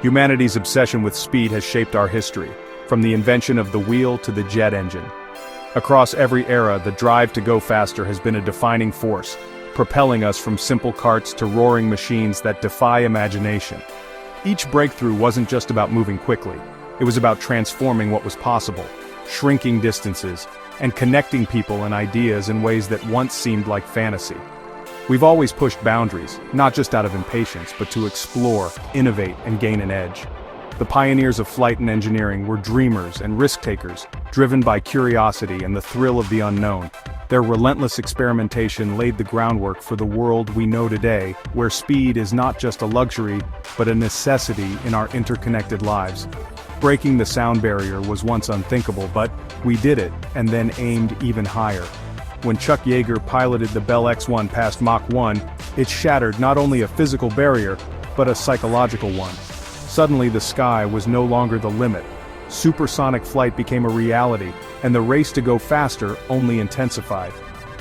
Humanity's obsession with speed has shaped our history, from the invention of the wheel to the jet engine. Across every era, the drive to go faster has been a defining force, propelling us from simple carts to roaring machines that defy imagination. Each breakthrough wasn't just about moving quickly, it was about transforming what was possible, shrinking distances, and connecting people and ideas in ways that once seemed like fantasy. We've always pushed boundaries, not just out of impatience, but to explore, innovate, and gain an edge. The pioneers of flight and engineering were dreamers and risk-takers, driven by curiosity and the thrill of the unknown. Their relentless experimentation laid the groundwork for the world we know today, where speed is not just a luxury, but a necessity in our interconnected lives. Breaking the sound barrier was once unthinkable, but we did it, and then aimed even higher. When Chuck Yeager piloted the Bell X-1 past Mach 1, it shattered not only a physical barrier, but a psychological one. Suddenly the sky was no longer the limit. Supersonic flight became a reality, and the race to go faster only intensified.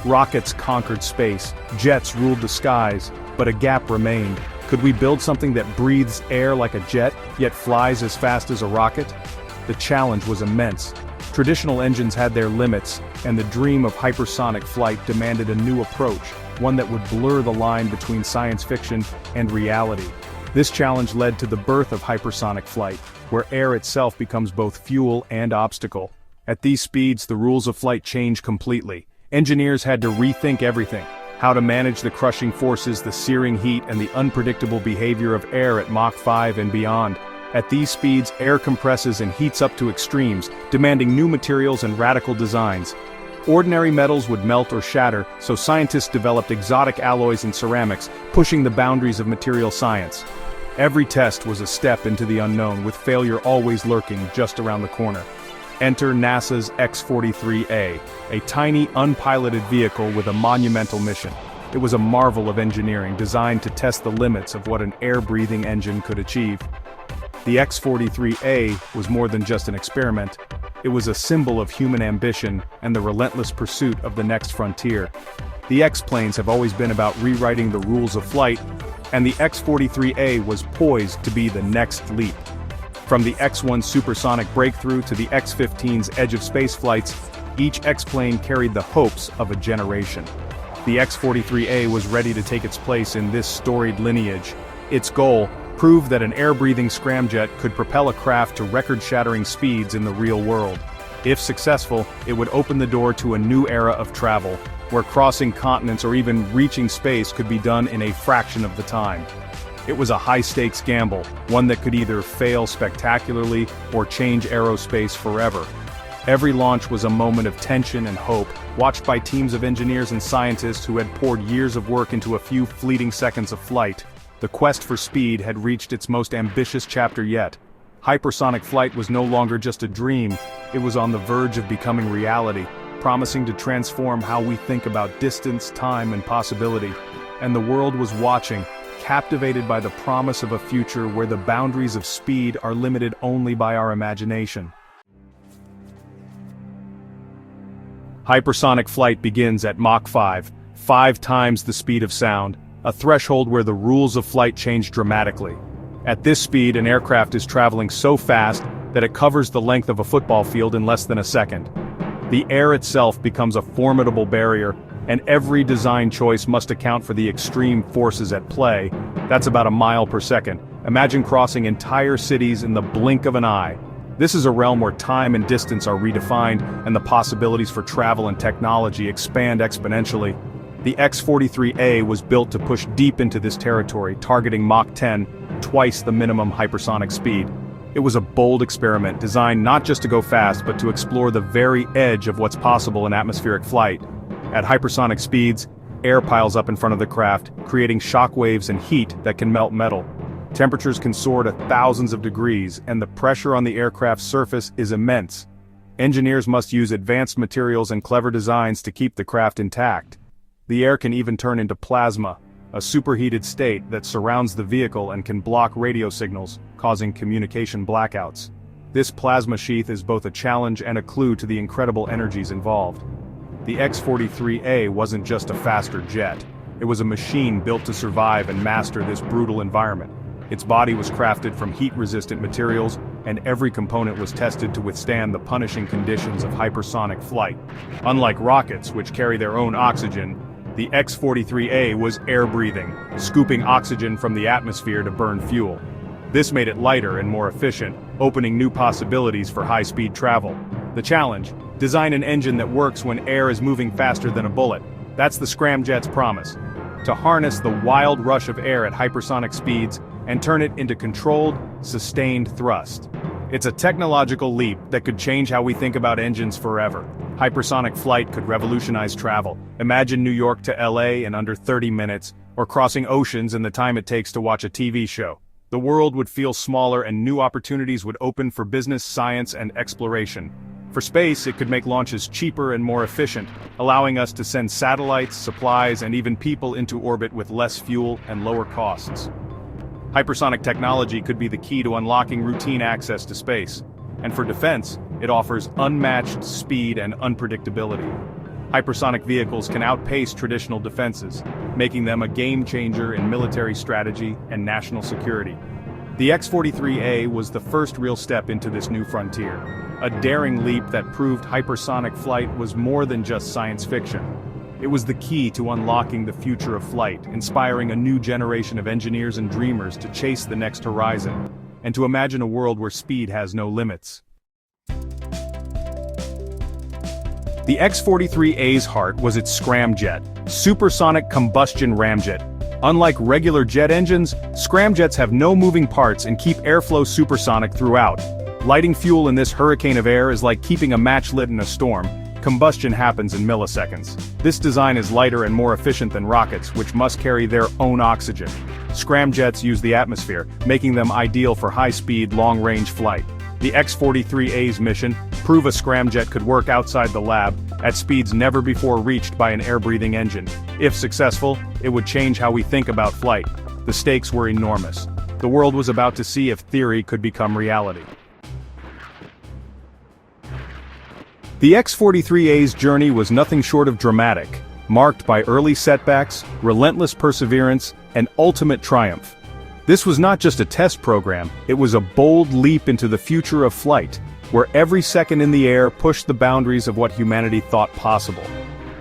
Rockets conquered space, jets ruled the skies, but a gap remained. Could we build something that breathes air like a jet, yet flies as fast as a rocket? The challenge was immense. Traditional engines had their limits, and the dream of hypersonic flight demanded a new approach, one that would blur the line between science fiction and reality. This challenge led to the birth of hypersonic flight, where air itself becomes both fuel and obstacle. At these speeds, the rules of flight change completely. Engineers had to rethink everything: how to manage the crushing forces, the searing heat, and the unpredictable behavior of air at Mach 5 and beyond. At these speeds, air compresses and heats up to extremes, demanding new materials and radical designs. Ordinary metals would melt or shatter, so scientists developed exotic alloys and ceramics, pushing the boundaries of material science. Every test was a step into the unknown, with failure always lurking just around the corner. Enter NASA's X-43A, a tiny, unpiloted vehicle with a monumental mission. It was a marvel of engineering designed to test the limits of what an air-breathing engine could achieve. The X-43A was more than just an experiment. It was a symbol of human ambition and the relentless pursuit of the next frontier. The X-planes have always been about rewriting the rules of flight, and the X-43A was poised to be the next leap. From the X-1 supersonic breakthrough to the X-15's edge of space flights, each X-plane carried the hopes of a generation. The X-43A was ready to take its place in this storied lineage. Its goal: prove that an air-breathing scramjet could propel a craft to record-shattering speeds in the real world. If successful, it would open the door to a new era of travel, where crossing continents or even reaching space could be done in a fraction of the time. It was a high-stakes gamble, one that could either fail spectacularly or change aerospace forever. Every launch was a moment of tension and hope, watched by teams of engineers and scientists who had poured years of work into a few fleeting seconds of flight. The quest for speed had reached its most ambitious chapter yet. Hypersonic flight was no longer just a dream, it was on the verge of becoming reality, promising to transform how we think about distance, time, and possibility. And the world was watching, captivated by the promise of a future where the boundaries of speed are limited only by our imagination. Hypersonic flight begins at Mach 5, 5 times the speed of sound, a threshold where the rules of flight change dramatically. At this speed, an aircraft is traveling so fast that it covers the length of a football field in less than a second. The air itself becomes a formidable barrier, and every design choice must account for the extreme forces at play. That's about a mile per second. Imagine crossing entire cities in the blink of an eye. This is a realm where time and distance are redefined, and the possibilities for travel and technology expand exponentially. The X-43A was built to push deep into this territory, targeting Mach 10, twice the minimum hypersonic speed. It was a bold experiment designed not just to go fast, but to explore the very edge of what's possible in atmospheric flight. At hypersonic speeds, air piles up in front of the craft, creating shock waves and heat that can melt metal. Temperatures can soar to thousands of degrees, and the pressure on the aircraft's surface is immense. Engineers must use advanced materials and clever designs to keep the craft intact. The air can even turn into plasma, a superheated state that surrounds the vehicle and can block radio signals, causing communication blackouts. This plasma sheath is both a challenge and a clue to the incredible energies involved. The X-43A wasn't just a faster jet. It was a machine built to survive and master this brutal environment. Its body was crafted from heat-resistant materials, and every component was tested to withstand the punishing conditions of hypersonic flight. Unlike rockets, which carry their own oxygen, the X-43A was air-breathing, scooping oxygen from the atmosphere to burn fuel. This made it lighter and more efficient, opening new possibilities for high-speed travel. The challenge: design an engine that works when air is moving faster than a bullet. That's the scramjet's promise: to harness the wild rush of air at hypersonic speeds and turn it into controlled, sustained thrust. It's a technological leap that could change how we think about engines forever. Hypersonic flight could revolutionize travel. Imagine New York to LA in under 30 minutes, or crossing oceans in the time it takes to watch a TV show. The world would feel smaller and new opportunities would open for business, science, and exploration. For space, it could make launches cheaper and more efficient, allowing us to send satellites, supplies, and even people into orbit with less fuel and lower costs. Hypersonic technology could be the key to unlocking routine access to space. And for defense, it offers unmatched speed and unpredictability. Hypersonic vehicles can outpace traditional defenses, making them a game-changer in military strategy and national security. The X-43A was the first real step into this new frontier, a daring leap that proved hypersonic flight was more than just science fiction. It was the key to unlocking the future of flight, inspiring a new generation of engineers and dreamers to chase the next horizon, and to imagine a world where speed has no limits. The X-43A's heart was its scramjet, supersonic combustion ramjet. Unlike regular jet engines, scramjets have no moving parts and keep airflow supersonic throughout. Lighting fuel in this hurricane of air is like keeping a match lit in a storm. Combustion happens in milliseconds. This design is lighter and more efficient than rockets, which must carry their own oxygen. Scramjets use the atmosphere, making them ideal for high-speed, long-range flight. The X-43A's mission: prove a scramjet could work outside the lab, at speeds never before reached by an air-breathing engine. If successful, it would change how we think about flight. The stakes were enormous. The world was about to see if theory could become reality. The X-43A's journey was nothing short of dramatic, marked by early setbacks, relentless perseverance, and ultimate triumph. This was not just a test program, it was a bold leap into the future of flight, where every second in the air pushed the boundaries of what humanity thought possible.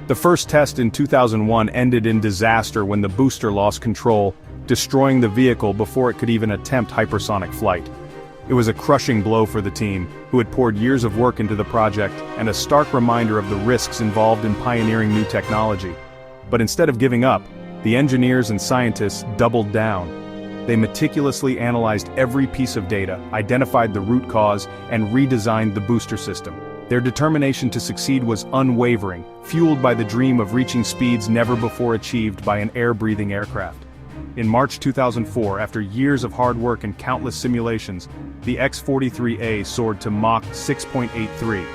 The first test in 2001 ended in disaster when the booster lost control, destroying the vehicle before it could even attempt hypersonic flight. It was a crushing blow for the team, who had poured years of work into the project, and a stark reminder of the risks involved in pioneering new technology. But instead of giving up, the engineers and scientists doubled down. They meticulously analyzed every piece of data, identified the root cause, and redesigned the booster system. Their determination to succeed was unwavering, fueled by the dream of reaching speeds never before achieved by an air-breathing aircraft. In March 2004, after years of hard work and countless simulations, the X-43A soared to Mach 6.83.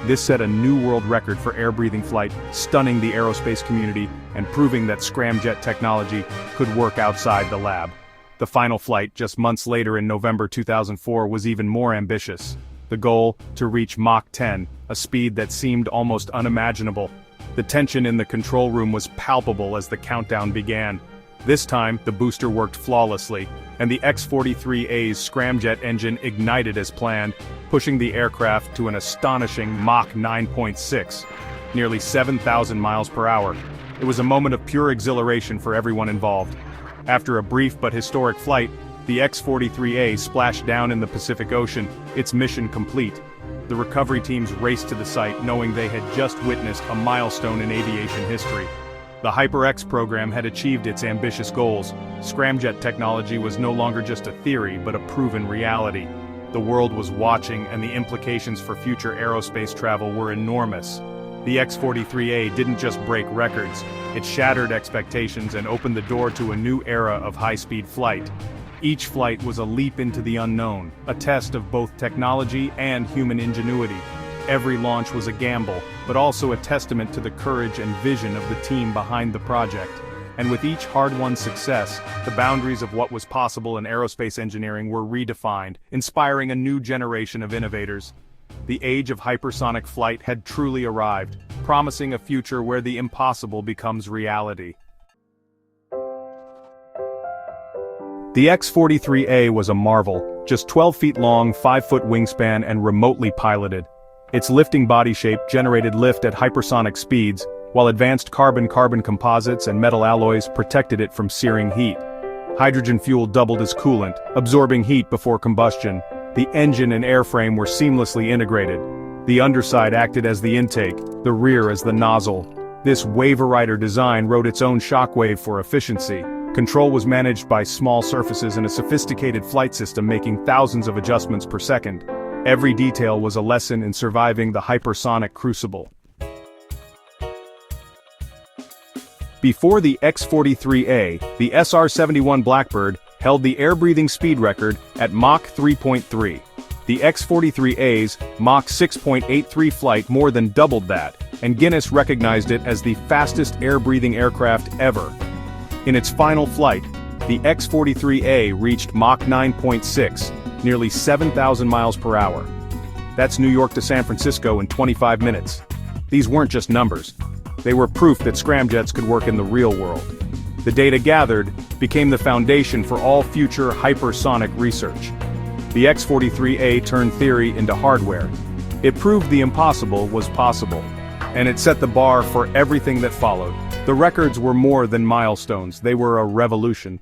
This set a new world record for air-breathing flight, stunning the aerospace community and proving that scramjet technology could work outside the lab. The final flight, just months later in November 2004, was even more ambitious. The goal: to reach Mach 10, a speed that seemed almost unimaginable. The tension in the control room was palpable as the countdown began. This time, the booster worked flawlessly, and the X-43A's scramjet engine ignited as planned, pushing the aircraft to an astonishing Mach 9.6, nearly 7,000 miles per hour. It was a moment of pure exhilaration for everyone involved. After a brief but historic flight, the X-43A splashed down in the Pacific Ocean, its mission complete. The recovery teams raced to the site, knowing they had just witnessed a milestone in aviation history. The HyperX program had achieved its ambitious goals. Scramjet technology was no longer just a theory, but a proven reality. The world was watching, and the implications for future aerospace travel were enormous. The X-43A didn't just break records, it shattered expectations and opened the door to a new era of high-speed flight. Each flight was a leap into the unknown, a test of both technology and human ingenuity. Every launch was a gamble, but also a testament to the courage and vision of the team behind the project. And with each hard-won success, the boundaries of what was possible in aerospace engineering were redefined, inspiring a new generation of innovators. The age of hypersonic flight had truly arrived, promising a future where the impossible becomes reality. The X-43A was a marvel, just 12 feet long, 5-foot wingspan and remotely piloted. Its lifting body shape generated lift at hypersonic speeds, while advanced carbon-carbon composites and metal alloys protected it from searing heat. Hydrogen fuel doubled as coolant, absorbing heat before combustion. The engine and airframe were seamlessly integrated. The underside acted as the intake, the rear as the nozzle. This Waverider design rode its own shockwave for efficiency. Control was managed by small surfaces and a sophisticated flight system making thousands of adjustments per second. Every detail was a lesson in surviving the hypersonic crucible. Before the X-43A, the SR-71 Blackbird held the air-breathing speed record at Mach 3.3. The X-43A's Mach 6.83 flight more than doubled that, and Guinness recognized it as the fastest air-breathing aircraft ever. In its final flight, the X-43A reached Mach 9.6, nearly 7,000 miles per hour. That's New York to San Francisco in 25 minutes. These weren't just numbers. They were proof that scramjets could work in the real world. The data gathered became the foundation for all future hypersonic research. The X-43A turned theory into hardware. It proved the impossible was possible. And it set the bar for everything that followed. The records were more than milestones, they were a revolution.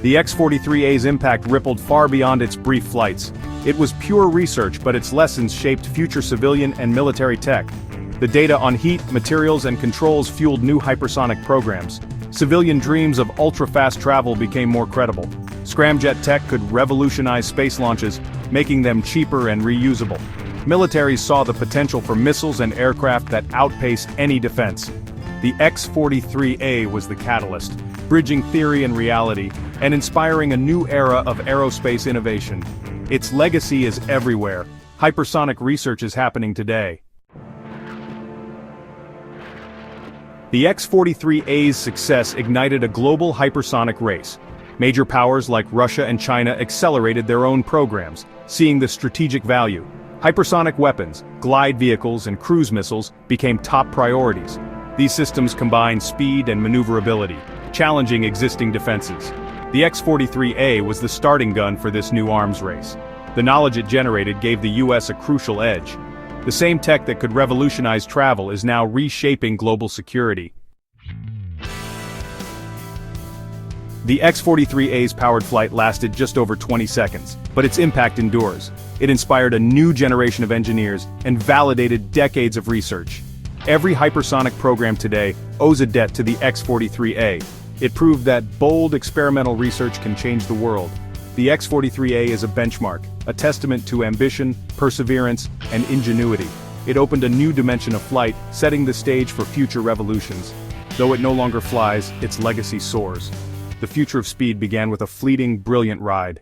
The X-43A's impact rippled far beyond its brief flights. It was pure research, but its lessons shaped future civilian and military tech. The data on heat, materials, and controls fueled new hypersonic programs. Civilian dreams of ultra-fast travel became more credible. Scramjet tech could revolutionize space launches, making them cheaper and reusable. Militaries saw the potential for missiles and aircraft that outpaced any defense. The X-43A was the catalyst, bridging theory and reality, and inspiring a new era of aerospace innovation. Its legacy is everywhere. Hypersonic research is happening today. The X-43A's success ignited a global hypersonic race. Major powers like Russia and China accelerated their own programs, seeing the strategic value. Hypersonic weapons, glide vehicles, and cruise missiles became top priorities. These systems combine speed and maneuverability, challenging existing defenses. The X-43A was the starting gun for this new arms race. The knowledge it generated gave the US a crucial edge. The same tech that could revolutionize travel is now reshaping global security. The X-43A's powered flight lasted just over 20 seconds, but its impact endures. It inspired a new generation of engineers and validated decades of research. Every hypersonic program today owes a debt to the X-43A. It proved that bold experimental research can change the world. The X-43A is a benchmark, a testament to ambition, perseverance, and ingenuity. It opened a new dimension of flight, setting the stage for future revolutions. Though it no longer flies, its legacy soars. The future of speed began with a fleeting, brilliant ride.